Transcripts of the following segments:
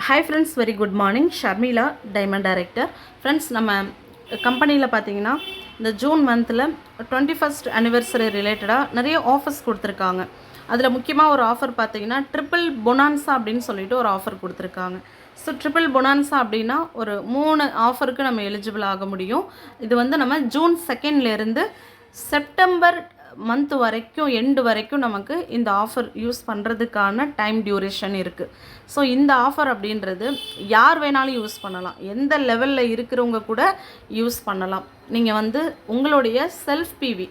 Hi friends, very good morning. Sharmila, diamond director. Friends, நம்ம கம்பெனியில் பார்த்தீங்கன்னா இந்த ஜூன் மந்தில் 21st anniversary ரிலேட்டடாக நிறைய ஆஃபர்ஸ் கொடுத்துருக்காங்க. அதில் முக்கியமாக ஒரு ஆஃபர் பார்த்தீங்கன்னா ட்ரிபிள் பொனான்சா அப்படின்னு சொல்லிட்டு ஒரு ஆஃபர் கொடுத்துருக்காங்க. ஸோ ட்ரிபிள் பொனான்சா அப்படின்னா ஒரு 3 ஆஃபருக்கு நம்ம எலிஜிபிள் ஆக முடியும். இது வந்து நம்ம ஜூன் 2nd செப்டம்பர் மந்த் வரைக்கும் எண்டு வரைக்கும் நமக்கு இந்த ஆஃபர் யூஸ் பண்ணுறதுக்கான டைம் டியூரேஷன் இருக்குது. ஸோ இந்த ஆஃபர் அப்படின்றது யார் வேணாலும் யூஸ் பண்ணலாம், எந்த லெவலில் இருக்கிறவங்க கூட யூஸ் பண்ணலாம். நீங்கள் வந்து உங்களுடைய செல்ஃப் பிவி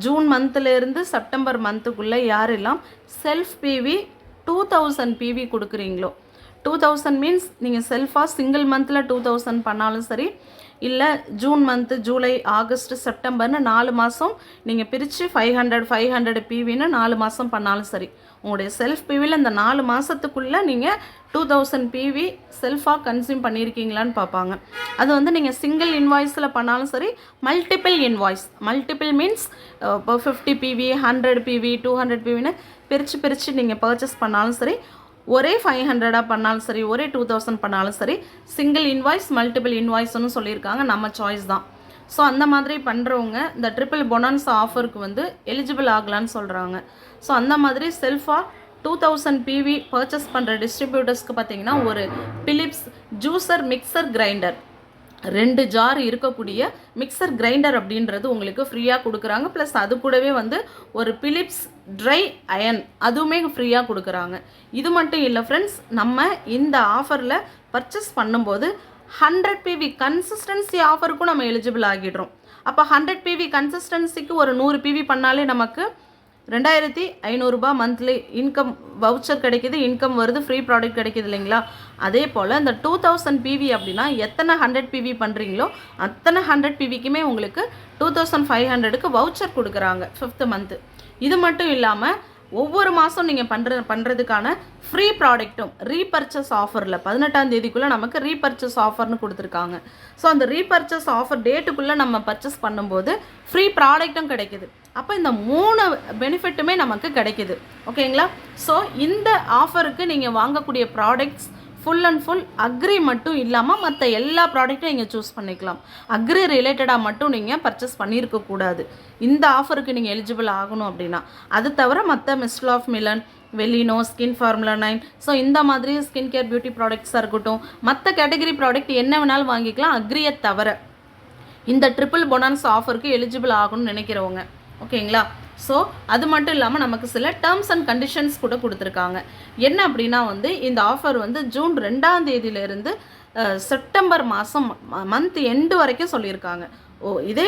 ஜூன் மந்த்லேருந்து செப்டம்பர் மந்த்துக்குள்ளே யாரெல்லாம் செல்ஃப் பிவி 2000 பிவி கொடுக்குறீங்களோ, 2000 மீன்ஸ் நீங்கள் செல்ஃபாக சிங்கிள் மந்தில் 2000 பண்ணாலும் சரி, இல்லை ஜூன் மந்த்து, ஜூலை, ஆகஸ்ட், செப்டம்பர்னு 4 மாதம் நீங்கள் பிரித்து 500 பிவின்னு 4 மாதம் பண்ணாலும் சரி, உங்களுடைய செல்ஃப் பிவியில் இந்த 4 மாதத்துக்குள்ளே நீங்கள் 2000 பிவி செல்ஃபாக கன்சியூம் பண்ணியிருக்கீங்களான்னு பார்ப்பாங்க. அது வந்து நீங்கள் சிங்கிள் இன்வாய்ஸில் பண்ணாலும் சரி, மல்டிபிள் மீன்ஸ் இப்போ 50 பிவி, 100 பிவி, 200 பிவின்னு பிரித்து நீங்கள் பர்ச்சேஸ் பண்ணாலும் சரி, ஒரே 500 பண்ணாலும் சரி, ஒரே 2000 பண்ணாலும் சரி, சிங்கிள் இன்வாய்ஸ், மல்டிபிள் இன்வாய்ஸ்னு சொல்லியிருக்காங்க, நம்ம சாய்ஸ் தான். ஸோ அந்த மாதிரி பண்ணுறவங்க இந்த ட்ரிபிள் பொனான்சா ஆஃபருக்கு வந்து எலிஜிபிள் ஆகலான்னு சொல்கிறாங்க. ஸோ அந்த மாதிரி செல்ஃபாக 2000 பிவி பர்ச்சேஸ் பண்ணுற டிஸ்ட்ரிபியூட்டர்ஸ்க்கு பார்த்தீங்கன்னா ஒரு Philips juicer mixer grinder 2 jar இருக்கக்கூடிய மிக்சர் கிரைண்டர் அப்படின்றது உங்களுக்கு ஃப்ரீயாக கொடுக்குறாங்க. ப்ளஸ் அது கூடவே வந்து ஒரு பிலிப்ஸ் ட்ரை அயன் அதுவுமே ஃப்ரீயாக கொடுக்குறாங்க. இது மட்டும் இல்லை ஃப்ரெண்ட்ஸ், நம்ம இந்த ஆஃபரில் பர்ச்சேஸ் பண்ணும்போது 100 பிவி கன்சிஸ்டன்சி ஆஃபருக்கும் நம்ம எலிஜிபிள் ஆகிடுறோம். அப்போ 100 பிவி கன்சிஸ்டன்சிக்கு ஒரு 100 பிவி பண்ணாலே நமக்கு 2500 மந்த்லி இன்கம் வவுச்சர் கிடைக்கிது, இன்கம் வருது, ஃப்ரீ ப்ராடக்ட் கிடைக்கிது இல்லைங்களா? அதே போல் இந்த 2000 பிவி அப்படின்னா எத்தனை 100 பிவி பண்ணுறீங்களோ அத்தனை 100 பிவிக்குமே உங்களுக்கு 2500க்கு வவுச்சர் கொடுக்குறாங்க 5th மந்த்து. இது மட்டும் இல்லாமல் ஒவ்வொரு மாதம் நீங்கள் பண்ணுறதுக்கான ஃப்ரீ ப்ராடக்ட்டும் ரீபர்ச்சஸ் ஆஃபரில் 18ஆம் தேதிக்குள்ளே நமக்கு ரீபர்ச்சஸ் ஆஃபர்னு கொடுத்துருக்காங்க. ஸோ அந்த ரீபர்ச்சஸ் ஆஃபர் டேட்டுக்குள்ளே நம்ம பர்ச்சேஸ் பண்ணும்போது ஃப்ரீ ப்ராடக்ட்டும் கிடைக்கிது. அப்போ இந்த 3 பெனிஃபிட்டுமே நமக்கு கிடைக்கிது. ஓகேங்களா? ஸோ இந்த ஆஃபருக்கு நீங்கள் வாங்கக்கூடிய ப்ராடக்ட்ஸ் ஃபுல் அண்ட் ஃபுல் அக்ரி மட்டும் இல்லாமல் மற்ற எல்லா ப்ராடக்ட்டும் நீங்கள் சூஸ் பண்ணிக்கலாம். அக்ரி ரிலேட்டடாக மட்டும் நீங்கள் பர்ச்சேஸ் பண்ணியிருக்கக்கூடாது இந்த ஆஃபருக்கு நீங்கள் எலிஜிபிள் ஆகணும் அப்படின்னா. அது தவிர மற்ற மிஸ்டர் ஆஃப் மிலன், வெலினோ, ஸ்கின் ஃபார்முலா 9, ஸோ இந்த மாதிரி ஸ்கின் கேர் பியூட்டி ப்ராடக்ட்ஸாக இருக்கட்டும், மற்ற கேட்டகரி ப்ராடக்ட் என்ன வேணாலும் வாங்கிக்கலாம் அக்ரியை தவிர. இந்த ட்ரிபிள் பொனான்ஸ் ஆஃபருக்கு எலிஜிபிள் ஆகணும்னு நினைக்கிறவங்க, ஓகேங்களா? ஸோ அது மட்டும் இல்லாமல் நமக்கு சில டேர்ம்ஸ் அண்ட் கண்டிஷன்ஸ் கூட கொடுத்துருக்காங்க. என்ன அப்படின்னா வந்து இந்த ஆஃபர் வந்து ஜூன் 2ஆம் தேதியிலேருந்து செப்டம்பர் மாதம் மந்த் எண்டு வரைக்கும் சொல்லியிருக்காங்க. இதே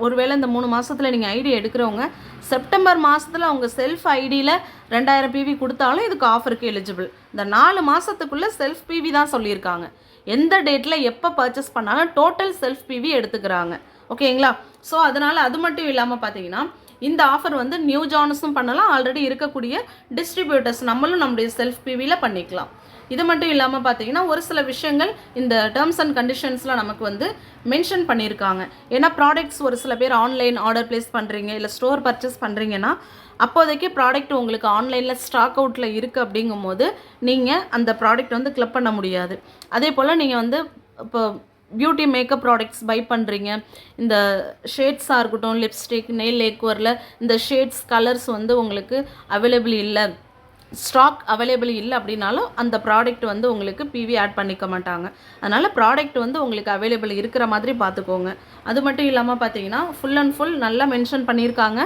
ஒருவேளை இந்த 3 மாதத்தில் நீங்கள் ஐடி எடுக்கிறவங்க செப்டம்பர் மாதத்தில் அவங்க செல்ஃப் ஐடியில் 2000 பிவி கொடுத்தாலும் இதுக்கு ஆஃபருக்கு எலிஜிபிள். இந்த 4 மாதத்துக்குள்ளே செல்ஃப் பிவி தான் சொல்லியிருக்காங்க. எந்த டேட்டில் எப்போ பர்ச்சேஸ் பண்ணாலும் டோட்டல் செல்ஃப் பிவி எடுத்துக்கிறாங்க. ஓகேங்களா? ஸோ அதனால் அது மட்டும் இல்லாமல் பார்த்தீங்கன்னா இந்த ஆஃபர் வந்து நியூ ஜானஸும் பண்ணலாம், ஆல்ரெடி இருக்கக்கூடிய டிஸ்ட்ரிபியூட்டர்ஸ் நம்மளும் நம்முடைய செல்ஃப் பிவியில் பண்ணிக்கலாம். இது மட்டும் இல்லாமல் பார்த்தீங்கன்னா ஒரு சில விஷயங்கள் இந்த டேர்ம்ஸ் அண்ட் கண்டிஷன்ஸில் நமக்கு வந்து மென்ஷன் பண்ணியிருக்காங்க. ஏன்னா ப்ராடக்ட்ஸ் ஒரு சில பேர் ஆன்லைன் ஆர்டர் ப்ளேஸ் பண்ணுறீங்க, இல்லை ஸ்டோர் பர்ச்சேஸ் பண்ணுறீங்கன்னா அப்போதைக்கு ப்ராடக்ட் உங்களுக்கு ஆன்லைனில் ஸ்டாக் அவுட்டில் இருக்குது அப்படிங்கும்போது நீங்கள் அந்த ப்ராடக்ட் வந்து கிளப் பண்ண முடியாது. அதே போல் நீங்கள் வந்து இப்போ பியூட்டி மேக்கப் ப்ராடக்ட்ஸ் பை பண்ணுறீங்க, இந்த ஷேட்ஸாக இருக்கட்டும், லிப்ஸ்டிக், நெயில் லேக்வரில் இந்த ஷேட்ஸ் கலர்ஸ் வந்து உங்களுக்கு அவைலபிள் இல்லை, ஸ்டாக் அவைலபிள் இல்லை அப்படின்னாலும் அந்த ப்ராடக்ட் வந்து உங்களுக்கு பிவி ஆட் பண்ணிக்க மாட்டாங்க. அதனால் ப்ராடக்ட் வந்து உங்களுக்கு அவைலபிள் இருக்கிற மாதிரி பார்த்துக்கோங்க. அது மட்டும் இல்லாமல் பார்த்தீங்கன்னா ஃபுல் அண்ட் ஃபுல் நல்லா மென்ஷன் பண்ணியிருக்காங்க.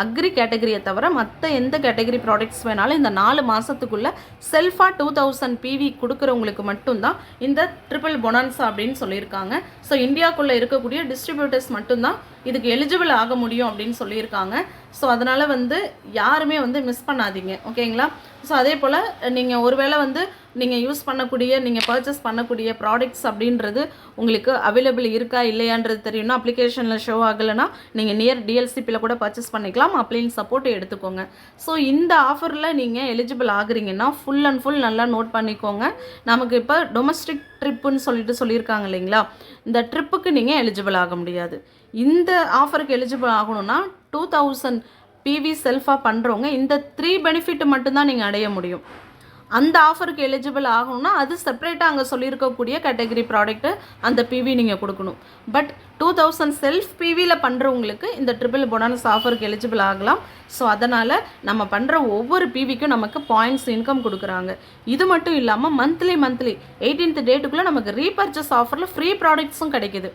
அக்ரி கேட்டகரியை தவிர மற்ற எந்த கேட்டகரி ப்ராடக்ட்ஸ் வேணாலும் இந்த 4 மாதத்துக்குள்ளே செல்ஃபாக 2000 பிவி கொடுக்குறவங்களுக்கு மட்டும்தான் இந்த ட்ரிபிள் பொனான்சா அப்படின்னு சொல்லியிருக்காங்க. ஸோ இந்தியாவுக்குள்ளே இருக்கக்கூடிய டிஸ்ட்ரிபியூட்டர்ஸ் மட்டும்தான் இதுக்கு எலிஜிபிள் ஆக முடியும் அப்படின்னு சொல்லியிருக்காங்க. ஸோ அதனால் வந்து யாருமே வந்து மிஸ் பண்ணாதீங்க, ஓகேங்களா? ஸோ அதே போல் நீங்கள் ஒருவேளை வந்து நீங்கள் யூஸ் பண்ணக்கூடிய, நீங்கள் பர்ச்சேஸ் பண்ணக்கூடிய ப்ராடக்ட்ஸ் அப்படின்றது உங்களுக்கு அவைலபிள் இருக்கா இல்லையான்றது தெரியும்னா அப்ளிகேஷனில் ஷோ ஆகலைன்னா நீங்கள் நியர் டிஎல்சிபியில் கூட பர்ச்சேஸ் பண்ணிக்கலாம். அப்ளைன் சப்போர்ட் எடுத்துக்கோங்க. ஸோ இந்த ஆஃபரில் நீங்கள் எலிஜிபிள் ஆகுறீங்கன்னா ஃபுல் அண்ட் ஃபுல் நல்லா நோட் பண்ணிக்கோங்க. நமக்கு இப்போ டொமஸ்டிக் ட்ரிப்புன்னு சொல்லியிருக்காங்க இல்லைங்களா? இந்த ட்ரிப்புக்கு நீங்கள் எலிஜிபிள் ஆக முடியாது. இந்த ஆஃபருக்கு எலிஜிபிள் ஆகணும்னா 2000 பிவி செல்ஃபாக பண்ணுறவங்க இந்த 3 பெனிஃபிட் மட்டும்தான் நீங்கள் அடைய முடியும். அந்த ஆஃபருக்கு எலிஜிபிள் ஆகணும்னா அது செப்பரேட்டாக அங்கே சொல்லியிருக்கக்கூடிய கேட்டகரி ப்ராடக்ட்டு அந்த பிவி நீங்கள் கொடுக்கணும். பட் 2000 செல்ஃப் பிவியில் பண்ணுறவங்களுக்கு இந்த ட்ரிபிள் போனஸ் ஆஃபருக்கு எலிஜிபிள் ஆகலாம். ஸோ அதனால் நம்ம பண்ணுற ஒவ்வொரு பிவிக்கும் நமக்கு பாயிண்ட்ஸ் இன்கம் கொடுக்குறாங்க. இது மட்டும் இல்லாமல் மந்த்லி 18th டேட்டுக்குள்ளே நமக்கு ரீபர்ச்சேஸ் ஆஃபரில் ஃப்ரீ ப்ராடக்ட்ஸும் கிடைக்கிது.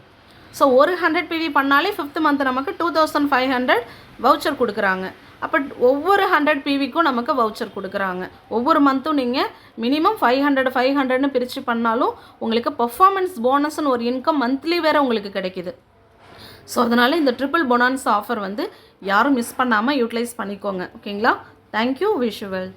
ஸோ ஒரு 100 பிவி பண்ணாலே 5th மந்த் நமக்கு 2500 வவுச்சர் கொடுக்குறாங்க. அப்போ ஒவ்வொரு 100 பிவிக்கும் நமக்கு வவுச்சர் கொடுக்குறாங்க. ஒவ்வொரு மந்த்தும் நீங்கள் மினிமம் 500 பிரித்து பண்ணாலும் உங்களுக்கு பர்ஃபார்மன்ஸ் போனஸ்ன்னு ஒரு இன்கம் மந்த்லி வேறு உங்களுக்கு கிடைக்கிது. ஸோ அதனால் இந்த ட்ரிபிள் போனஸ் ஆஃபர் வந்து யாரும் மிஸ் பண்ணாமல் யூட்டிலைஸ் பண்ணிக்கோங்க. ஓகேங்களா? தேங்க்யூ. Wish you well.